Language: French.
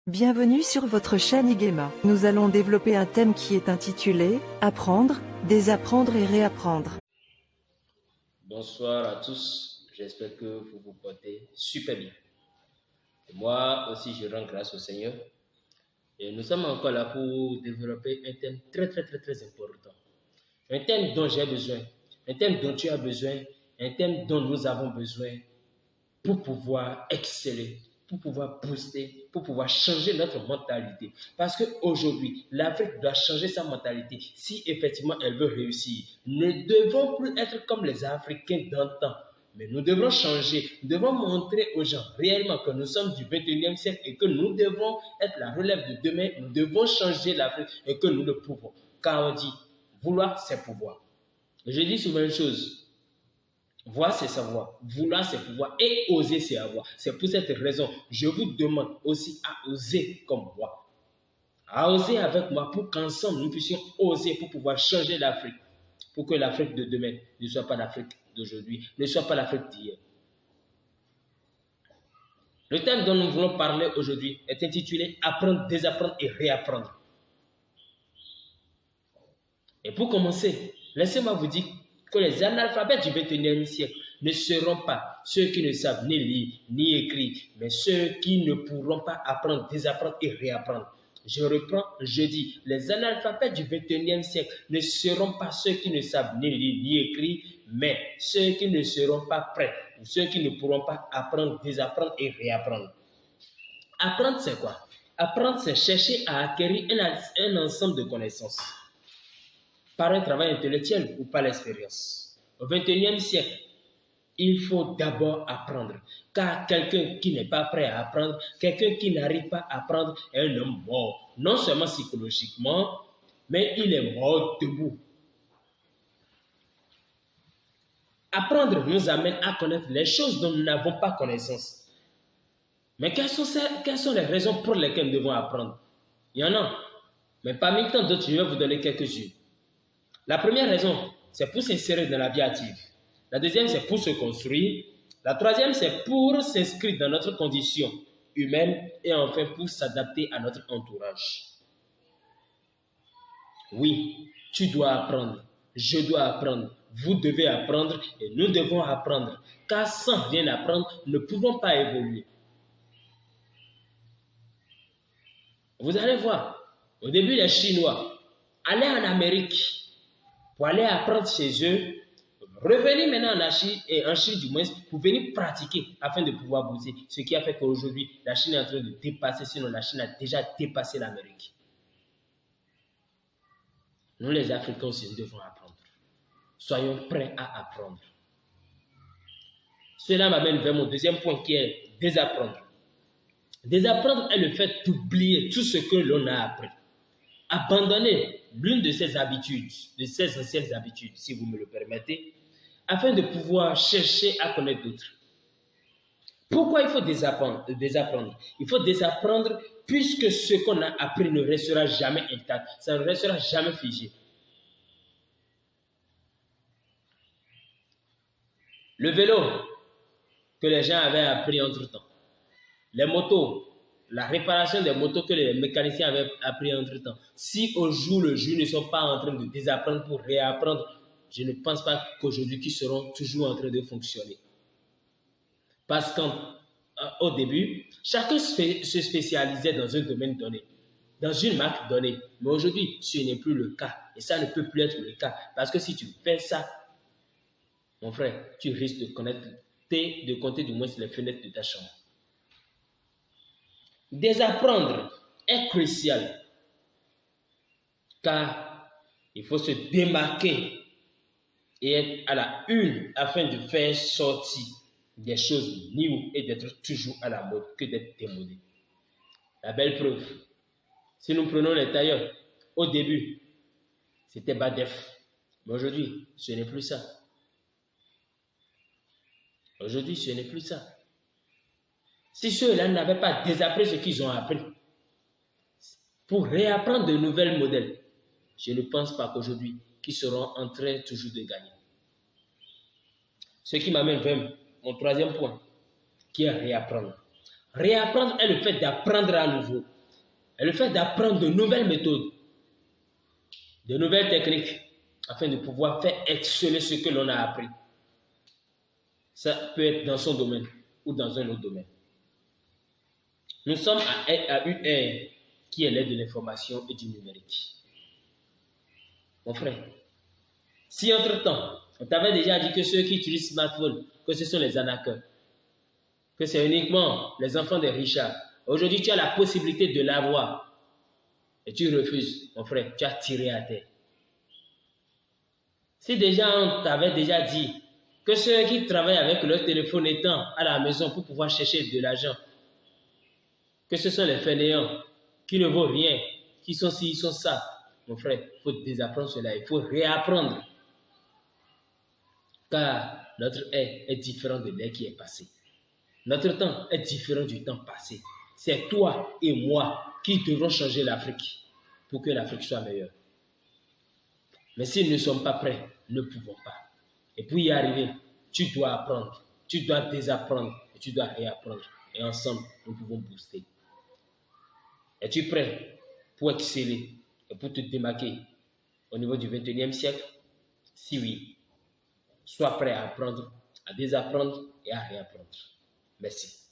Bienvenue sur votre chaîne Igema. Nous allons développer un thème qui est intitulé « Apprendre, désapprendre et réapprendre ». Bonsoir à tous, j'espère que vous vous portez super bien. Et moi aussi, je rends grâce au Seigneur. Et nous sommes encore là pour développer un thème très important. Un thème dont j'ai besoin, un thème dont tu as besoin, un thème dont nous avons besoin pour pouvoir exceller, pour pouvoir booster, pour pouvoir changer notre mentalité. Parce qu'aujourd'hui, l'Afrique doit changer sa mentalité si effectivement elle veut réussir. Nous ne devons plus être comme les Africains d'antan, mais nous devons changer. Nous devons montrer aux gens réellement que nous sommes du 21e siècle et que nous devons être la relève de demain. Nous devons changer l'Afrique et que nous le pouvons. Car on dit, vouloir c'est pouvoir. Je dis souvent une chose. Voir, c'est savoir. Vouloir, c'est pouvoir. Et oser, c'est avoir. C'est pour cette raison, je vous demande aussi à oser comme moi. À oser avec moi pour qu'ensemble, nous puissions oser pour pouvoir changer l'Afrique. Pour que l'Afrique de demain ne soit pas l'Afrique d'aujourd'hui, ne soit pas l'Afrique d'hier. Le thème dont nous voulons parler aujourd'hui est intitulé « Apprendre, désapprendre et réapprendre ». Et pour commencer, laissez-moi vous dire que les analphabètes du 21e siècle ne seront pas ceux qui ne savent ni lire ni écrire, mais ceux qui ne pourront pas apprendre, désapprendre et réapprendre. Je reprends, je dis, les analphabètes du 21e siècle ne seront pas ceux qui ne savent ni lire ni écrire, mais ceux qui ne seront pas prêts, ou ceux qui ne pourront pas apprendre, désapprendre et réapprendre. Apprendre, c'est quoi? Apprendre, c'est chercher à acquérir un ensemble de connaissances. Par un travail intellectuel ou par l'expérience. Au XXIe siècle, il faut d'abord apprendre. Car quelqu'un qui n'est pas prêt à apprendre, quelqu'un qui n'arrive pas à apprendre est un homme mort. Non seulement psychologiquement, mais il est mort debout. Apprendre nous amène à connaître les choses dont nous n'avons pas connaissance. Mais quelles sont les raisons pour lesquelles nous devons apprendre? Il y en a. Mais parmi tant d'autres, je vais vous donner quelques-unes. La première raison, c'est pour s'insérer dans la vie active. La deuxième, c'est pour se construire. La troisième, c'est pour s'inscrire dans notre condition humaine. Et enfin, pour s'adapter à notre entourage. Oui, tu dois apprendre. Je dois apprendre. Vous devez apprendre et nous devons apprendre. Car sans rien apprendre, nous ne pouvons pas évoluer. Vous allez voir, au début, les Chinois allaient en Amérique pour aller apprendre chez eux, revenir maintenant en Chine du moins, pour venir pratiquer afin de pouvoir bosser. Ce qui a fait qu'aujourd'hui, la Chine est en train de dépasser, sinon la Chine a déjà dépassé l'Amérique. Nous les Africains aussi, nous devons apprendre. Soyons prêts à apprendre. Cela m'amène vers mon deuxième point qui est désapprendre. Désapprendre est le fait d'oublier tout ce que l'on a appris. Abandonner l'une de ces habitudes, de ces anciennes habitudes, si vous me le permettez, afin de pouvoir chercher à connaître d'autres. Pourquoi il faut désapprendre? Il faut désapprendre puisque ce qu'on a appris ne restera jamais intact, ça ne restera jamais figé. Le vélo que les gens avaient appris entre-temps, les motos, la réparation des motos que les mécaniciens avaient appris entre-temps. Si au jour le jour ne sont pas en train de désapprendre pour réapprendre, je ne pense pas qu'aujourd'hui qu'ils seront toujours en train de fonctionner. Parce qu'au début, chacun se spécialisait dans un domaine donné, dans une marque donnée. Mais aujourd'hui, ce n'est plus le cas. Et ça ne peut plus être le cas. Parce que si tu fais ça, mon frère, tu risques de compter du moins les fenêtres de ta chambre. Désapprendre est crucial car il faut se démarquer et être à la une afin de faire sortir des choses new et d'être toujours à la mode que d'être démodé. La belle preuve, si nous prenons les tailleurs, au début, c'était Badef, mais aujourd'hui, ce n'est plus ça. Aujourd'hui, ce n'est plus ça. Si ceux-là n'avaient pas désappris ce qu'ils ont appris pour réapprendre de nouveaux modèles, je ne pense pas qu'aujourd'hui, qu'ils seront en train toujours de gagner. Ce qui m'amène vers mon troisième point, qui est réapprendre. Réapprendre est le fait d'apprendre à nouveau. Et le fait d'apprendre de nouvelles méthodes, de nouvelles techniques, afin de pouvoir faire exceller ce que l'on a appris. Ça peut être dans son domaine ou dans un autre domaine. Nous sommes à une ère qui est l'ère de l'information et du numérique. Mon frère, si entre-temps, on t'avait déjà dit que ceux qui utilisent smartphone, que ce sont les arnaqueurs, que c'est uniquement les enfants des richards, aujourd'hui tu as la possibilité de l'avoir et tu refuses, mon frère, tu as tiré à terre. Si déjà on t'avait déjà dit que ceux qui travaillent avec leur téléphone étant à la maison pour pouvoir chercher de l'argent, que ce sont les fainéants qui ne vaut rien, qui sont ci, ils sont ça, mon frère, il faut désapprendre cela, il faut réapprendre. Car notre ère est différente de l'ère qui est passée. Notre temps est différent du temps passé. C'est toi et moi qui devrons changer l'Afrique pour que l'Afrique soit meilleure. Mais si nous ne sommes pas prêts, nous ne pouvons pas. Et pour y arriver, tu dois apprendre, tu dois désapprendre et tu dois réapprendre. Et ensemble, nous pouvons booster. Es-tu prêt pour exceller et pour te démarquer au niveau du 21e siècle? Si oui, sois prêt à apprendre, à désapprendre et à réapprendre. Merci.